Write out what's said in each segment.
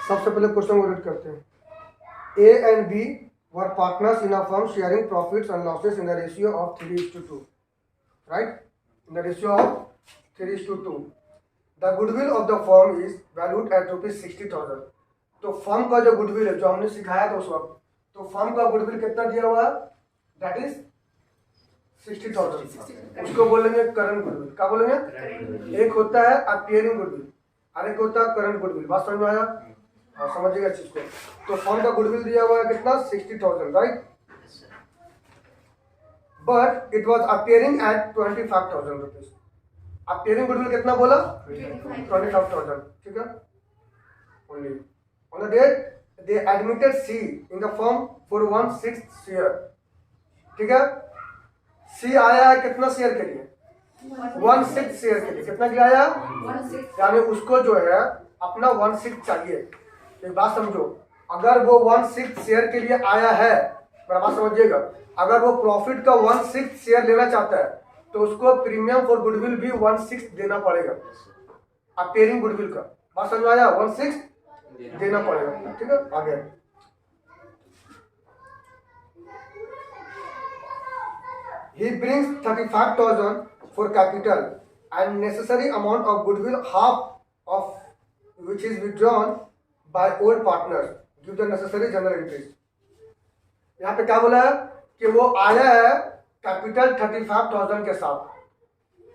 सबसे पहले क्वेश्चन को रीड करते हैं। A and B were partners in a firm sharing profits and losses in the ratio of 3:2, right, in the ratio of 3:2। The goodwill of the firm is valued at ₹60,000। तो firm का जो goodwill है, जो हमने सिखाया था उस वक्त, तो फर्म का गुडविल कितना दिया हुआ है, दैट इज 60,000। उसको बोलेंगे करंट गुडविल। क्या बोलेंगे? एक होता है अपीयरिंग गुडविल और एक होता है करंट गुडविल। बात समझ में आया? हाँ, समझिएगा चीज को। तो फर्म का गुडविल दिया हुआ है कितना, 60,000, right, but it was appearing at 25,000 rupees. Appearing goodwill कितना बोला, 25,000, ठीक है। Only on the date they admitted C in the firm for 1/6 share, ठीक है। सी आया है कितना शेयर के लिए, 1/6 शेयर के लिए। कितना के लिए आया, यानी उसको जो है अपना 1/6 चाहिए। एक बात समझो, अगर वो 1/6 शेयर के लिए आया है, मेरा बात समझिएगा, अगर वो प्रॉफिट का 1/6 शेयर लेना चाहता है तो उसको प्रीमियम फॉर गुडविल भी 1/6 देना पड़ेगा, अपीयरिंग गुडविल का। बात समझ में आया? 1/6 देना पड़ेगा, ठीक है। आगे he brings 35,000 for capital and necessary amount of goodwill, half of which is withdrawn by old partners, give the necessary journal entries। यहाँ पे क्या बोला है कि वो आया है कैपिटल 35,000 के साथ।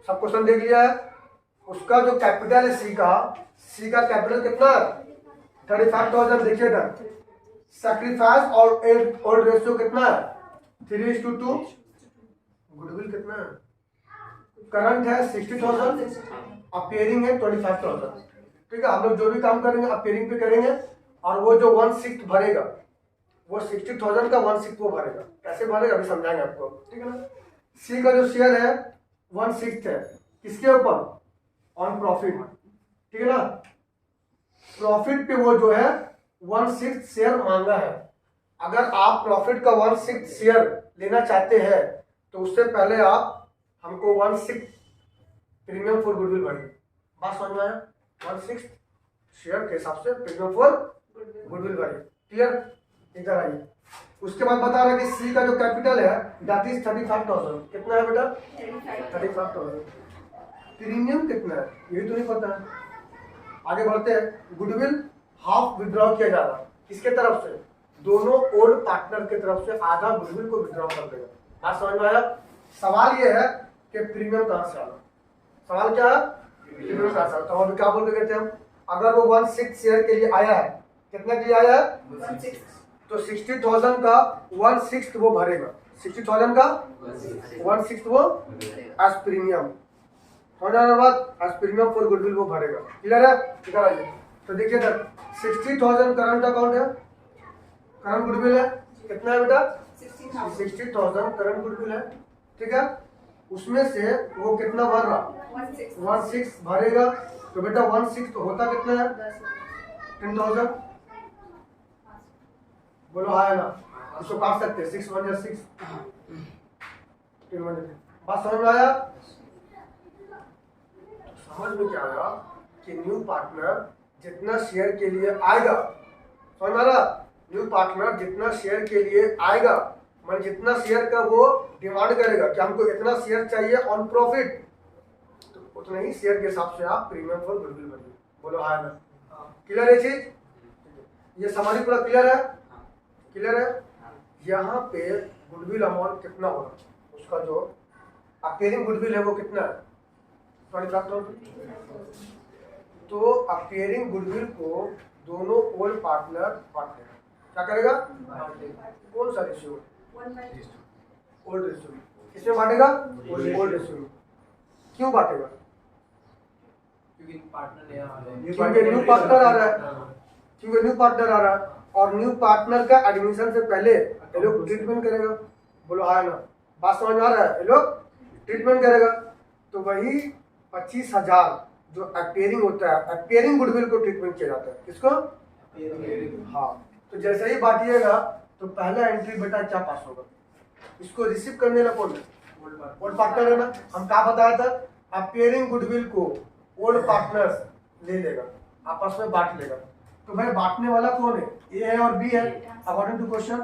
सब क्वेश्चन देख लिया है। उसका जो कैपिटल है सी का कैपिटल कितना है, 35,000। देखिए ना, सैक्रिफाइस और ओल्ड रेशियो कितना है, 3:2। गुडविल कितना है, करंट है 60,000, अपीयरिंग है 25,000, ठीक है। हम लोग जो भी काम करेंगे अपीयरिंग पे करेंगे, और वो जो 1/6 भरेगा, वो 60,000 का 1/6 वो भरेगा। कैसे भरेगा अभी समझाएंगे आपको, ठीक है ना। सी का जो शेयर है 1/6 है, किसके ऊपर, ऑन प्रॉफिट, ठीक है ना। प्रॉफिट पे वो जो है 1/6 शेयर मांगा है। अगर आप प्रॉफिट का 1/6 शेयर लेना चाहते हैं तो उससे पहले आप हमको 1/6 प्रीमियम फॉर गुडविल भरिए। बात समझ में आया? 1/6 शेयर के हिसाब से प्रीमियम फॉर गुडविल भरिए। क्लियर? इधर आइए। उसके बाद बता रहा है कि सी का जो कैपिटल है दैट इज 35,000। कितना है बेटा, 35,000। प्रीमियम कितना है ये तो नहीं पता है। आगे बढ़ते हैं। गुडविल हाफ विड्रॉ किया जा रहा है, किसके तरफ से, दोनों ओल्ड पार्टनर के तरफ से आधा गुडविल को विड्रॉ कर देगा। बात समझ में आया? सवाल ये है कि प्रीमियम कहां से आना। सवाल क्या है, प्रीमियम कहां से आना। तो हम क्या बोल रहे थे हम, अगर वो 1/6 शेयर के लिए आया है, कितने के लिए आया है, 1/6, तो 60,000 का 1/6 वो भरेगा। 60,000 का 1/6 वो एज प्रीमियम, बात एज प्रीमियम फॉर गुडविल वो भरेगा। क्लियर है? इधर आइए। तो देखिए सर, 60,000 करंट अकाउंट है, करंट गुडविल है। कितना है बेटा, 60,000 करंट गुडविल है, ठीक है। उसमें से वो कितना भर रहा, 1/6 भरेगा। तो बेटा 1/6 तो होता कितना है, 10,000। बोलो हाँ ना, उसको काट सकते हैं, 6 1 6, 10 1। बात समझ में आया? समझ में क्या आया कि न्यू पार्टनर जितना शेयर के लिए आएगा, समझ में आ रहा, न्यू पार्टनर जितना शेयर के लिए आएगा, मतलब जितना शेयर का वो डिमांड करेगा कि हमको इतना शेयर चाहिए ऑन प्रॉफिट, तो उतना ही शेयर के हिसाब से आप प्रीमियम फॉर गुडविल भरिए। बोलो हाँ ना, क्लियर है चीज? ये समझ पूरा क्लियर है? क्लियर है? यहाँ पे गुडविल अमाउंट कितना होगा, उसका जो अपीयरिंग गुडविल है वो कितना है, 25,000। तो अपीयरिंग गुडविल को दोनों ओल्ड पार्टनर बांट देगा। क्या करेगा, कौन सा रेशियो, ओल्ड रेशियो। किसमें बांटेगा, ओल्ड रेशियो में। क्यों बांटेगा, क्योंकि न्यू पार्टनर आ रहा है, क्योंकि न्यू पार्टनर आ रहा है, और न्यू पार्टनर का एडमिशन से पहले ये लोग ट्रीटमेंट करेगा। बोलो हाँ ना, बात समझ में आ रहा है? ये लोग ट्रीटमेंट करेगा। तो वही 25,000 जो अपीयरिंग होता है, अपीयरिंग गुडविल को ट्रीटमेंट किया जाता है। किसको, हाँ। तो जैसे ही बांटिएगा तो पहला एंट्री बेटा क्या पास होगा, इसको रिसीव करने वाला कौन है, ओल्ड पार्टनर है ना। हम क्या बताया था, अपीयरिंग गुडविल को ओल्ड पार्टनर्स ले लेगा, आपस में बांट लेगा। तो भाई बांटने वाला कौन है, ए है और बी है अकॉर्डिंग टू क्वेश्चन।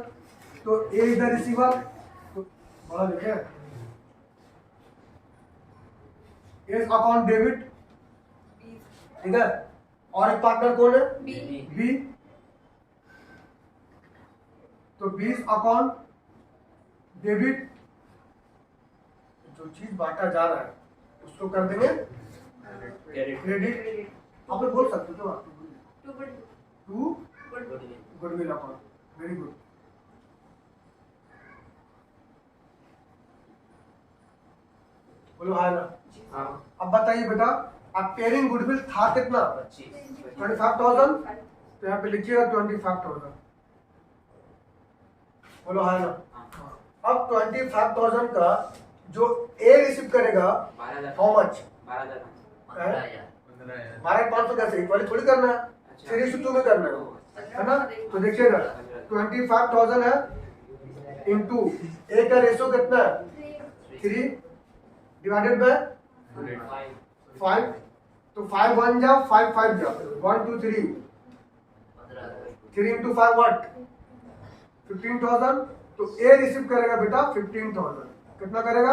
तो ए इज द रिसीवर, तो बड़ा लिखे इज अकाउंट डेबिट, ठीक है। और एक पार्टनर कौन है, बी, तो बी अकाउंट डेबिट। जो चीज बांटा जा रहा है उसको कर देंगे क्रेडिट। आप लोग बोल सकते हो to goodwill account, very good. बोलो हाँ ना। अब बताइए बेटा, अपेयरिंग गुडविल था कितना, 25,000, तो यहाँ पे लिखिएगा 25,000। बोलो हाँ ना। अब 25,000 का जो ए रिसीव करेगा, हाउ मच, 12,500 कैसे, इक्वली थोड़ी करना है, 3:2 में करना है ना। तो देखिएगा 25,000 है इंटू ए का रेशियो कितना है 3 डिवाइडेड बाय 5, तो 5 1 जा 5 5 जा 1 2 3 3 into 5 व्हाट 15,000। तो ए रिसीव करेगा बेटा 15,000, कितना करेगा।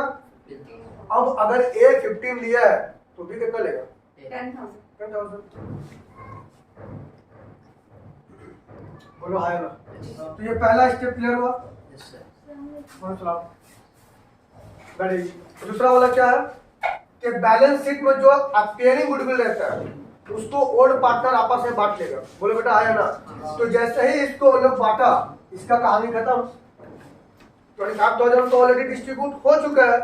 अब अगर ए 15 लिया है तो भी कितना लेगा 10,000। बोलो हाय ना। तो ये पहला स्टेप क्लियर हुआ। बैठिए। दूसरा वाला क्या है कि बैलेंस शीट में जो अपेयरिंग गुडविल रहता है उसको ओल्ड पार्टनर आपस में बांट लेगा। बोले बेटा आया ना। तो जैसे ही इसको मतलब बांटा, इसका कहानी खत्म। 25,000 तो ऑलरेडी डिस्ट्रीब्यूट हो चुका है।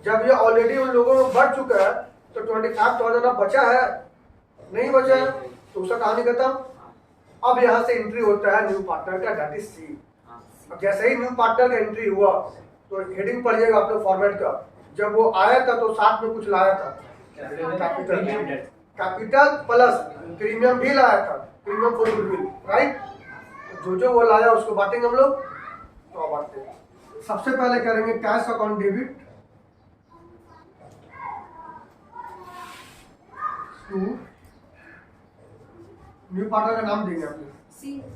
जब ये ऑलरेडी उन लोगों में बढ़ चुका है तो 25,000 अब बचा है, नहीं बचा है, तो उसका कहानी खत्म। अब यहाँ से एंट्री होता है न्यू पार्टनर का, दैट इज सी। अब जैसे ही न्यू पार्टनर का एंट्री हुआ तो हेडिंग पढ़िएगा आप लोग फॉर्मेट का। जब वो आया था तो साथ में कुछ लाया था, कैपिटल प्लस प्रीमियम भी लाया था, प्रीमियम फॉर गुडविल, राइट। जो वो लाया उसको बांटेंगे हम लोग। तो अब बांटते हैं। सबसे पहले करेंगे cash account debit to new partner का नाम देंगे आपने,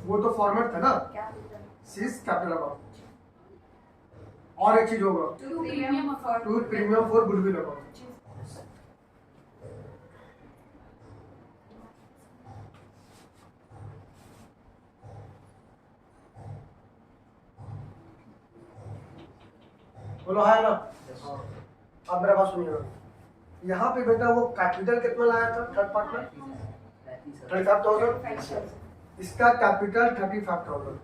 वो तो फॉर्मेट था ना, सीज कैपिटल अकाउंट। और एक चीज होगा to premium for goodwill account. बोलो है ना। अब मेरा बात सुनिएगा, यहाँ पे बेटा वो कैपिटल कितना लाया था थर्ड पार्टनर 35,000, इसका कैपिटल 35,000।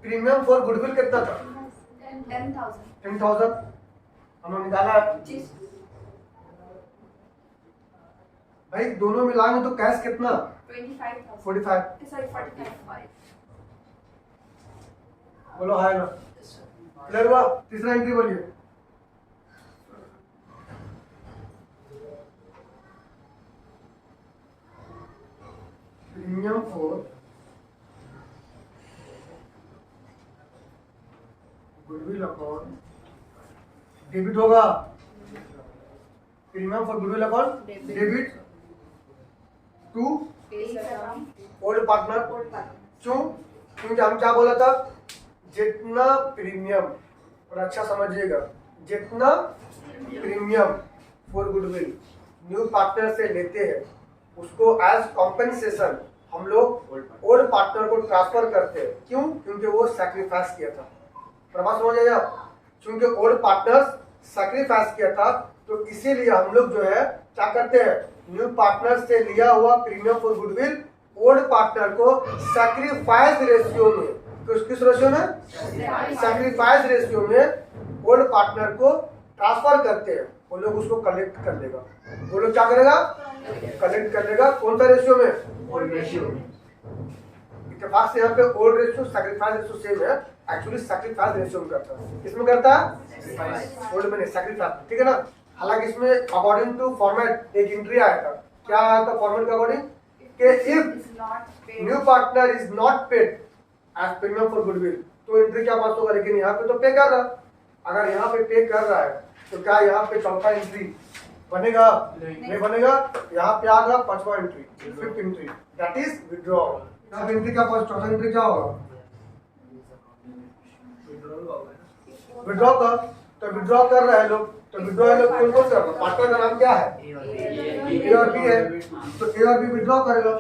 प्रीमियम फॉर गुडविल कितना था 10,000 हमने निकाला। भाई दोनों मिलाएंगे तो कैश कितना 45। बोलो है ना। क्लियर हुआ। तीसरा एंट्री बोलिए। Premium for goodwill account debit होगा। Premium for goodwill account debit to old partner. क्यों? क्योंकि हम क्या बोला था, जितना प्रीमियम, और अच्छा समझिएगा, जितना premium for goodwill new partner से लेते हैं उसको एज कॉम्पेंसेशन हम लोग ओल्ड पार्टनर को ट्रांसफर करते हैं। क्यों? क्योंकि वो सैक्रिफाइस किया था। प्रभाव समझ आया। क्योंकि ओल्ड पार्टनर्स सैक्रिफाइस किया था तो इसीलिए हम लोग जो है क्या करते हैं, न्यू पार्टनर से लिया हुआ premium for goodwill old partner को सैक्रिफाइस रेशियो में, किस रेशियो में, सैक्रिफाइस रेशियो में ओल्ड पार्टनर को ट्रांसफर करते हैं। वो लोग उसको कलेक्ट कर लेगा। वो लोग क्या करेगा, कलेक्ट कर लेगा। कौन सा रेशियो में, ओल्ड रेशियो में। इत्तेफाक से यहाँ पे old ratio sacrifice ratio same है। एक्चुअली सैक्रिफाइस रेशियो में करता है। किसमें करता है, ओल्ड में, सैक्रिफाइस, ठीक है ना। हालांकि इसमें अकॉर्डिंग टू फॉर्मेट एक एंट्री आया था। क्या आया था फॉर्मेट के अकॉर्डिंग कि if new partner is not paid as premium for goodwill तो एंट्री क्या पास होगा। लेकिन यहाँ पे तो पे कर रहा, अगर यहाँ पे पे कर रहा है तो क्या यहाँ पे चौथा एंट्री बनेगा? नहीं बनेगा। यहाँ पे आ गया पांचवा entry, fifth entry, that is withdrawal. अब एंट्री का चौथा एंट्री क्या होगा? विड्रॉ कर। तो विड्रॉ कर रहे हैं लोग, तो विड्रॉ लोग कौन कौन से? पार्टनर का नाम क्या है? ए और बी है। तो ए और बी विड्रॉ करेगा।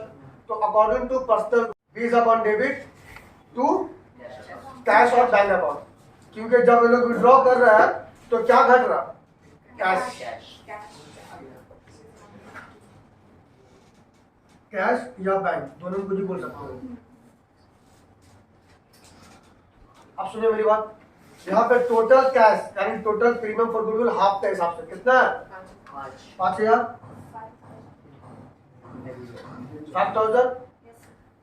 तो according to personal B is upon debit to cash और बैंक अकाउंट, क्योंकि जब ये लोग विड्रॉ कर रहे हैं तो क्या घट रहा? कैश। कैश या बैंक दोनों में कुछ भी बोल सकते हो। अब सुनिए मेरी बात, यहाँ पे टोटल कैश यानी total premium for goodwill half के हिसाब से कितना है? 5,000, 5,000,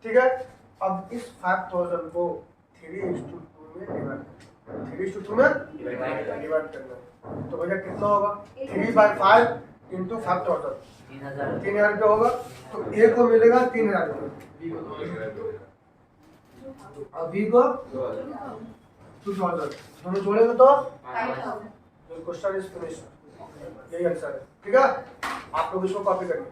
ठीक है। अब इस 5,000 को 3:2 में डिवाइड करना है। तो भैया कितना होगा? 3/5 इंटू 5,000, 3,000 रुपये होगा। तो ए को मिलेगा 3,000 रुपये, और बी को 2,000, दोनों जोड़ेंगे तो क्वेश्चन इज फिनिश। यही आंसर है, ठीक है। आप लोग इसको कॉपी करिए।